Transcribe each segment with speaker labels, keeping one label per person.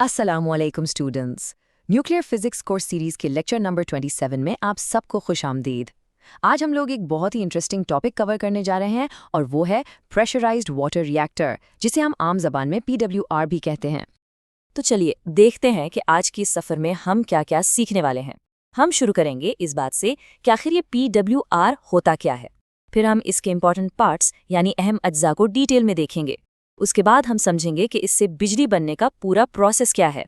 Speaker 1: अस्सलामुअलैकुम students. Nuclear physics course series के lecture number 27 में आप सबको खुशामदीद। आज हम लोग एक बहुत ही इंटरेस्टिंग टॉपिक कवर करने जा रहे हैं और वो है प्रेशराइज्ड वाटर रिएक्टर, जिसे हम आम जबान में PWR भी कहते हैं।
Speaker 2: तो चलिए देखते हैं कि आज की इस सफ़र में हम क्या क्या सीखने वाले हैं। हम शुरू करेंगे इस बात से कि आखिर ये PWR होता क्या है। फिर हम इसके इम्पॉर्टेंट पार्ट्स यानी अहम अज्जा को डिटेल में देखेंगे। उसके बाद हम समझेंगे कि इससे बिजली बनने का पूरा प्रोसेस क्या है।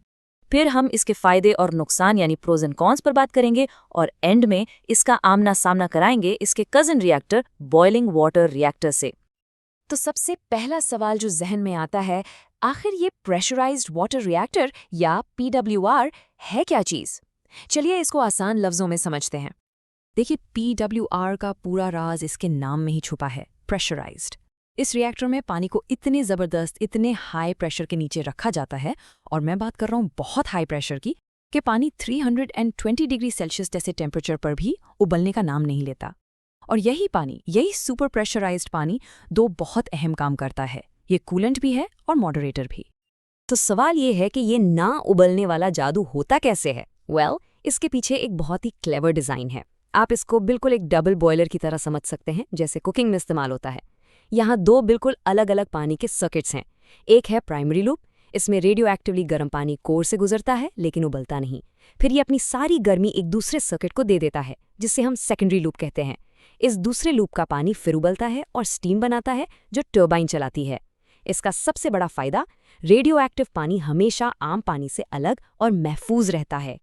Speaker 2: फिर हम इसके फ़ायदे और नुकसान यानी प्रोज एंड कॉन्स पर बात करेंगे और एंड में इसका आमना सामना कराएंगे इसके cousin reactor boiling water reactor से।
Speaker 1: तो सबसे पहला सवाल जो जहन में आता है, आखिर ये प्रेशराइज्ड वाटर रिएक्टर या PWR है क्या चीज़? चलिए इसको आसान लफ्ज़ों में समझते हैं। देखिए, PWR का पूरा राज इसके नाम में ही छुपा है, प्रेशराइज्ड। इस रिएक्टर में पानी को इतने ज़बरदस्त, इतने हाई प्रेशर के नीचे रखा जाता है, और मैं बात कर रहा हूँ बहुत हाई प्रेशर की, कि पानी 320 डिग्री सेल्सियस जैसे टेम्परेचर पर भी उबलने का नाम नहीं लेता। और यही सुपर प्रेशराइज्ड पानी दो बहुत अहम काम करता है। ये कूलेंट भी है और मॉडरेटर भी।
Speaker 2: तो सवाल ये है कि ये ना उबलने वाला जादू होता कैसे है?
Speaker 1: इसके पीछे एक बहुत ही क्लेवर डिज़ाइन है। आप इसको बिल्कुल एक डबल बॉयलर की तरह समझ सकते हैं, जैसे कुकिंग में इस्तेमाल होता है। यहाँ दो बिल्कुल अलग अलग पानी के सर्किट्स हैं। एक है प्राइमरी लूप, इसमें रेडियो एक्टिवली गर्म पानी कोर से गुजरता है लेकिन उबलता नहीं। फिर ये अपनी सारी गर्मी एक दूसरे सर्किट को दे देता है, जिससे हम सेकेंडरी लूप कहते हैं। इस दूसरे लूप का पानी फिर उबलता है और स्टीम बनाता है, जो टर्बाइन चलाती है। इसका सबसे बड़ा फायदा, रेडियो एक्टिव पानी हमेशा आम पानी से अलग और महफूज रहता है।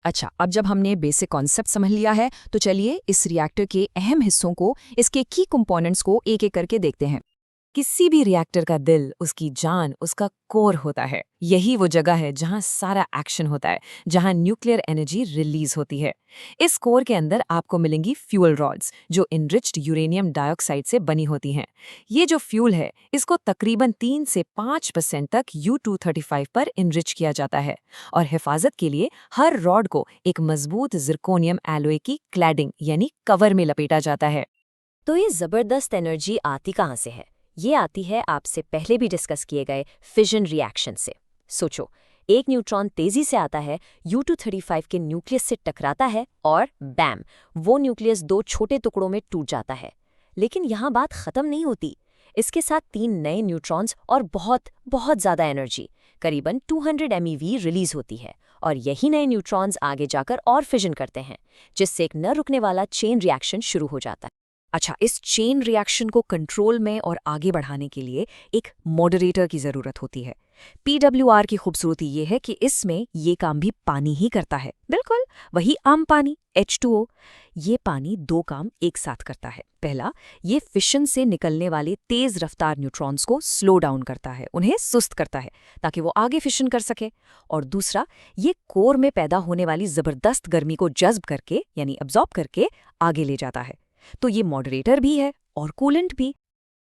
Speaker 1: अच्छा, अब जब हमने बेसिक कॉन्सेप्ट समझ लिया है, तो चलिए इस रिएक्टर के अहम हिस्सों को, इसके की कंपोनेंट्स को एक एक करके देखते हैं। किसी भी रिएक्टर का दिल, उसकी जान, उसका कोर होता है। यही वो जगह है जहां सारा एक्शन होता है, जहां न्यूक्लियर एनर्जी रिलीज होती है। इस कोर के अंदर आपको मिलेंगी फ्यूल रॉड्स, जो इनरिच्ड यूरेनियम डाइऑक्साइड से बनी होती हैं। ये जो फ्यूल है, इसको तकरीबन 3 से 5% तक U-235 पर इनरिच किया जाता है, और हिफाजत के लिए हर रॉड को एक मजबूत जिरकोनियम एलॉय की क्लैडिंग यानी कवर में लपेटा जाता है।
Speaker 2: तो ये ज़बरदस्त एनर्जी आती कहाँ से है? ये आती है आपसे पहले भी डिस्कस किए गए फिजन रिएक्शन से। सोचो, एक न्यूट्रॉन तेजी से आता है, U-235 के न्यूक्लियस से टकराता है और बैम, वो न्यूक्लियस दो छोटे टुकड़ों में टूट जाता है। लेकिन यहाँ बात खत्म नहीं होती। इसके साथ 3 नए न्यूट्रॉन्स और बहुत बहुत ज़्यादा एनर्जी, करीबन 200 MeV रिलीज होती है, और यही नए न्यूट्रॉन्स आगे जाकर और फिजन करते हैं, जिससे एक न रुकने वाला चेन रिएक्शन शुरू हो जाता है।
Speaker 1: अच्छा, इस चेन रिएक्शन को कंट्रोल में और आगे बढ़ाने के लिए एक मॉडरेटर की ज़रूरत होती है। PWR की खूबसूरती ये है कि इसमें ये काम भी पानी ही करता है, बिल्कुल वही आम पानी, H2O। ये पानी दो काम एक साथ करता है। पहला, ये फिशन से निकलने वाले तेज़ रफ्तार न्यूट्रॉन्स को स्लो डाउन करता है, उन्हें सुस्त करता है, ताकि वो आगे फिशन कर सके। और दूसरा, ये कोर में पैदा होने वाली ज़बरदस्त गर्मी को जज्ब करके यानी अब्जॉर्ब करके आगे ले जाता है। तो ये मॉडरेटर भी है और कूलेंट भी।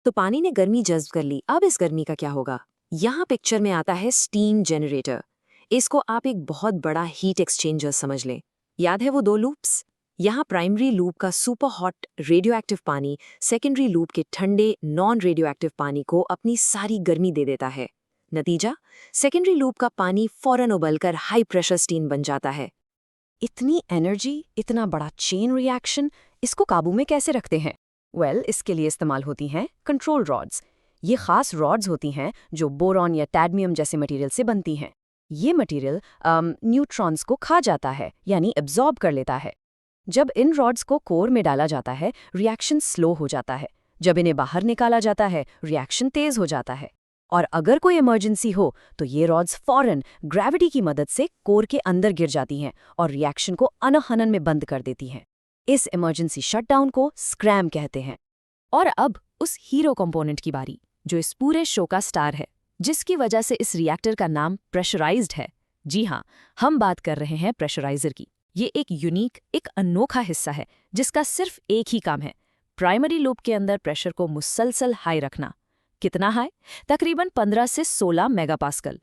Speaker 2: तो पानी ने गर्मी जज्ब कर ली, अब इस गर्मी का क्या होगा? यहाँ पिक्चर में आता है स्टीम जनरेटर। इसको आप एक बहुत बड़ा हीट एक्सचेंजर समझ लें। याद है वो 2 लूप्स? यहाँ प्राइमरी लूप का सुपर हॉट रेडियो एक्टिव पानी सेकेंडरी लूप के ठंडे नॉन रेडियो एक्टिव पानी को अपनी सारी गर्मी दे देता है। नतीजा, सेकेंडरी लूप का पानी फौरन उबलकर हाई प्रेशर स्टीम बन जाता है।
Speaker 1: इतनी एनर्जी, इतना बड़ा चेन रिएक्शन, इसको काबू में कैसे रखते हैं? इसके लिए इस्तेमाल होती हैं कंट्रोल रॉड्स। ये खास रॉड्स होती हैं जो बोरॉन या टैडमियम जैसे मटेरियल से बनती हैं। ये मटेरियल न्यूट्रॉन्स को खा जाता है यानी एब्जॉर्ब कर लेता है। जब इन रॉड्स को कोर में डाला जाता है, रिएक्शन स्लो हो जाता है। जब इन्हें बाहर निकाला जाता है, रिएक्शन तेज हो जाता है। और अगर कोई इमरजेंसी हो तो ये रॉड्स फौरन ग्रेविटी की मदद से कोर के अंदर गिर जाती हैं और रिएक्शन को अनहनन में बंद कर देती हैं। इस इमरजेंसी शटडाउन को स्क्रैम कहते हैं। और अब उस हीरो कंपोनेंट की बारी, जो इस पूरे शो का स्टार है, जिसकी वजह से इस रिएक्टर का नाम प्रेशराइज्ड है। जी हाँ, हम बात कर रहे हैं प्रेशराइजर की। ये एक यूनिक, एक अनोखा हिस्सा है जिसका सिर्फ एक ही काम है, प्राइमरी लूप के अंदर प्रेशर को मुसलसल हाई रखना। कितना हाई? तकरीबन 15 से 16 मेगापास्कल।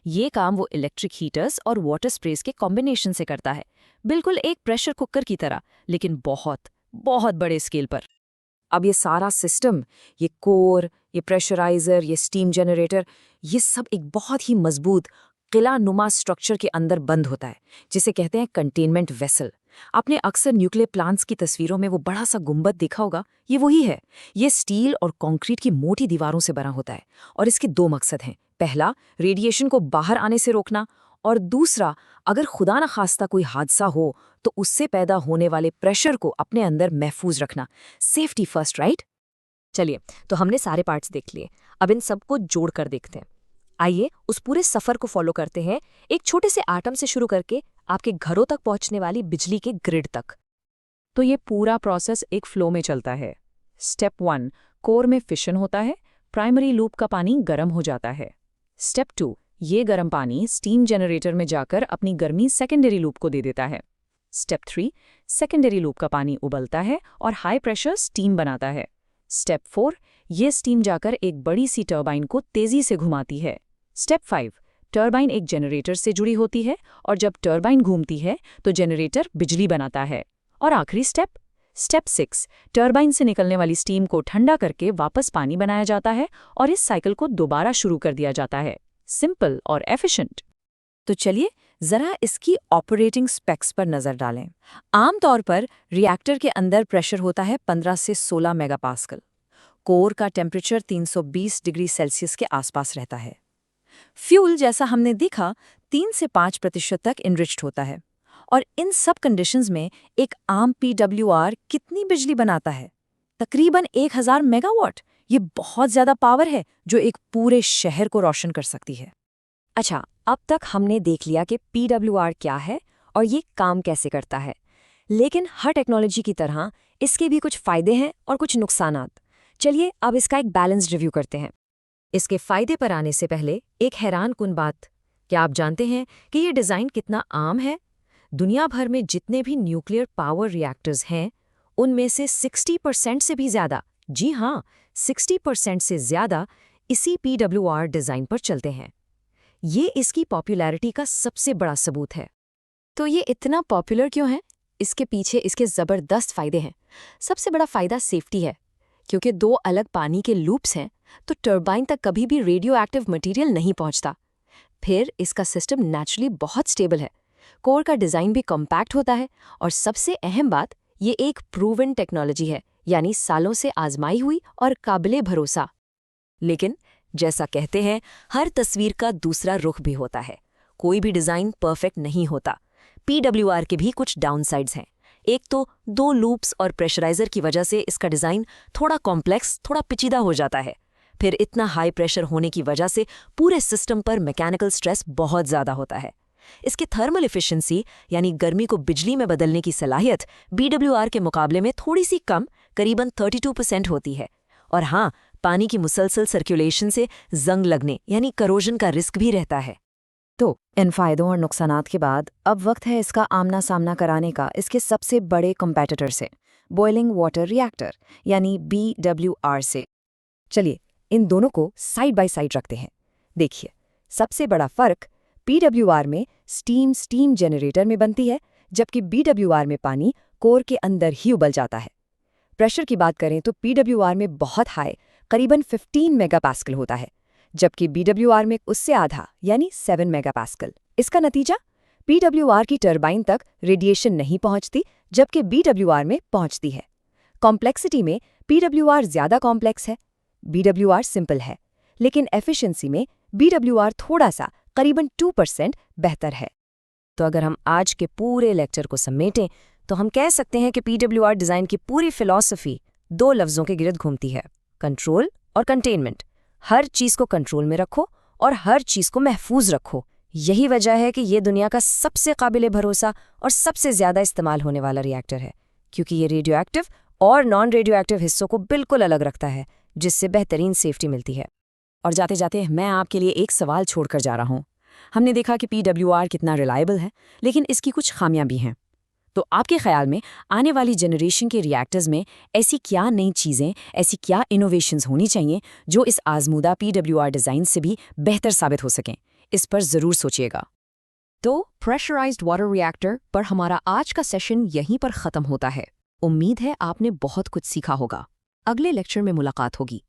Speaker 1: ये काम वो इलेक्ट्रिक हीटर्स और वाटर स्प्रेस के कॉम्बिनेशन से करता है, बिल्कुल एक प्रेशर कुकर की तरह, लेकिन बहुत बहुत बड़े स्केल पर। अब ये सारा सिस्टम, ये कोर, ये प्रेशराइजर, ये स्टीम जनरेटर, ये सब एक बहुत ही मजबूत
Speaker 2: किला नुमा स्ट्रक्चर के अंदर बंद होता है, जिसे कहते हैं कंटेनमेंट वेसल। आपने अक्सर न्यूक्लियर प्लांट्स की तस्वीरों में वो बड़ा सा गुंबद देखा होगा, ये वही है। ये स्टील और कंक्रीट की मोटी दीवारों से बना होता है और इसके दो मकसद हैं। पहला, रेडिएशन को बाहर आने से रोकना, और दूसरा, अगर खुदा न खास्ता कोई हादसा हो तो उससे पैदा होने वाले प्रेशर को अपने अंदर महफूज रखना। Safety first, right? चलिए, तो हमने सारे पार्ट्स देख लिए। अब इन सबको जोड़ कर देखते हैं। आइए उस पूरे सफर को फॉलो करते हैं, एक छोटे से एटम से शुरू करके आपके घरों तक पहुंचने वाली बिजली के ग्रिड तक।
Speaker 1: तो ये पूरा प्रोसेस एक फ्लो में चलता है। स्टेप 1, कोर में फिशन होता है, प्राइमरी लूप का पानी गर्म हो जाता है। स्टेप 2, ये गर्म पानी स्टीम जनरेटर में जाकर अपनी गर्मी सेकेंडरी लूप को दे देता है। स्टेप 3, सेकेंडरी लूप का पानी उबलता है और हाई प्रेशर स्टीम बनाता है। स्टेप 4, ये स्टीम जाकर एक बड़ी सी टर्बाइन को तेजी से घुमाती है। स्टेप 5, टर्बाइन एक जनरेटर से जुड़ी होती है और जब टर्बाइन घूमती है तो जनरेटर बिजली बनाता है। और आखिरी स्टेप 6, टर्बाइन से निकलने वाली स्टीम को ठंडा करके वापस पानी बनाया जाता है और इस साइकिल को दोबारा शुरू कर दिया जाता है। सिंपल और एफिशिएंट।
Speaker 2: तो चलिए जरा इसकी ऑपरेटिंग स्पेक्स पर नजर डालें। आमतौर पर रिएक्टर के अंदर प्रेशर होता है 15 से 16 मेगापास्कल। कोर का टेम्परेचर 320 डिग्री सेल्सियस के आसपास रहता है। फ्यूल, जैसा हमने देखा, 3 से 5% तक इनरिच्ड होता है। और इन सब कंडीशंस में एक आम PWR कितनी बिजली बनाता है? तकरीबन 1000 मेगावाट। ये बहुत ज्यादा पावर है जो एक पूरे शहर को रोशन कर सकती है। अच्छा, अब तक हमने देख लिया कि PWR क्या है और ये काम कैसे करता है। लेकिन हर टेक्नोलॉजी की तरह इसके भी कुछ फायदे हैं और कुछ नुकसानात। चलिए अब इसका एक बैलेंस रिव्यू करते हैं। इसके फायदे पर आने से पहले एक हैरानकुन बात, क्या आप जानते हैं कि ये डिज़ाइन कितना आम है? दुनिया भर में जितने भी न्यूक्लियर पावर रिएक्टर्स हैं, उनमें से 60% से भी ज़्यादा, जी हाँ, 60% से ज़्यादा इसी PWR डिज़ाइन पर चलते हैं। ये इसकी पॉपुलैरिटी का सबसे बड़ा सबूत है। तो ये इतना पॉपुलर क्यों है? इसके पीछे इसके ज़बरदस्त फ़ायदे हैं। सबसे बड़ा फ़ायदा सेफ्टी है, क्योंकि 2 अलग पानी के लूप्स हैं तो टर्बाइन तक कभी भी रेडियो एक्टिव मटीरियल नहीं पहुंचता। फिर इसका सिस्टम नेचुरली बहुत स्टेबल है। कोर का डिज़ाइन भी कॉम्पैक्ट होता है और सबसे अहम बात, ये एक प्रूवन टेक्नोलॉजी है, यानी सालों से आजमाई हुई और काबिले भरोसा। लेकिन जैसा कहते हैं, हर तस्वीर का दूसरा रुख भी होता है। कोई भी डिज़ाइन परफेक्ट नहीं होता। PWR के भी कुछ डाउनसाइड्स हैं। एक तो 2 लूप्स और प्रेशराइजर की वजह से इसका डिज़ाइन थोड़ा कॉम्प्लेक्स, थोड़ा पेचीदा हो जाता है। फिर इतना हाई प्रेशर होने की वजह से पूरे सिस्टम पर मैकेनिकल स्ट्रेस बहुत ज़्यादा होता है। इसकी थर्मल एफिशिएंसी, यानी गर्मी को बिजली में बदलने की सलाहियत, BWR के मुकाबले में थोड़ी सी कम, करीबन 32% होती है। और हाँ, पानी की मुसलसल सर्कुलेशन से जंग लगने यानी करोजन का रिस्क भी रहता है। तो इन फायदों और नुकसानात के बाद अब वक्त है इसका आमना सामना कराने का इसके सबसे बड़े कंपेटिटर से, बॉइलिंग वाटर रिएक्टर यानी BWR से। चलिए इन दोनों को साइड बाय साइड रखते हैं। देखिए, सबसे बड़ा फर्क, PWR में स्टीम जनरेटर में बनती है, जबकि BWR में पानी कोर के अंदर ही उबल जाता है। प्रेशर की बात करें तो PWR में बहुत हाई, करीबन 15 मेगापास्कल होता है, जबकि BWR में उससे आधा यानी 7 मेगापास्कल। इसका नतीजा, PWR की टर्बाइन तक रेडिएशन नहीं पहुंचती, जबकि BWR में पहुंचती है। कॉम्प्लेक्सिटी में PWR ज़्यादा कॉम्प्लेक्स है, BWR सिंपल है, लेकिन एफिशिएंसी में BWR थोड़ा सा, करीबन 2% बेहतर है। तो अगर हम आज के पूरे लेक्चर को समेटें तो हम कह सकते हैं कि PWR डिज़ाइन की पूरी फिलॉसफी 2 लफ्ज़ों के गिर्द घूमती है, कंट्रोल और कंटेनमेंट। हर चीज़ को कंट्रोल में रखो और हर चीज़ को महफूज रखो। यही वजह है कि ये दुनिया का सबसे काबिले भरोसा और सबसे ज़्यादा इस्तेमाल होने वाला रिएक्टर है, क्योंकि ये रेडियो एक्टिव और नॉन रेडियो एक्टिव हिस्सों को बिल्कुल अलग रखता है, जिससे बेहतरीन सेफ्टी मिलती है। और जाते जाते मैं आपके लिए एक सवाल छोड़कर जा रहा हूँ। हमने देखा कि PWR कितना रिलायबल है, लेकिन इसकी कुछ खामियां भी हैं। तो आपके ख्याल में आने वाली जनरेशन के रिएक्टर्स में ऐसी क्या नई चीज़ें, ऐसी क्या इनोवेशंस होनी चाहिए जो इस आजमूदा PWR डिज़ाइन से भी बेहतर साबित हो सकें? इस पर ज़रूर सोचिएगा। तो प्रेशराइज्ड वाटर रिएक्टर पर हमारा आज का सेशन यहीं पर ख़त्म होता है। उम्मीद है आपने बहुत कुछ सीखा होगा। अगले लेक्चर में मुलाकात होगी।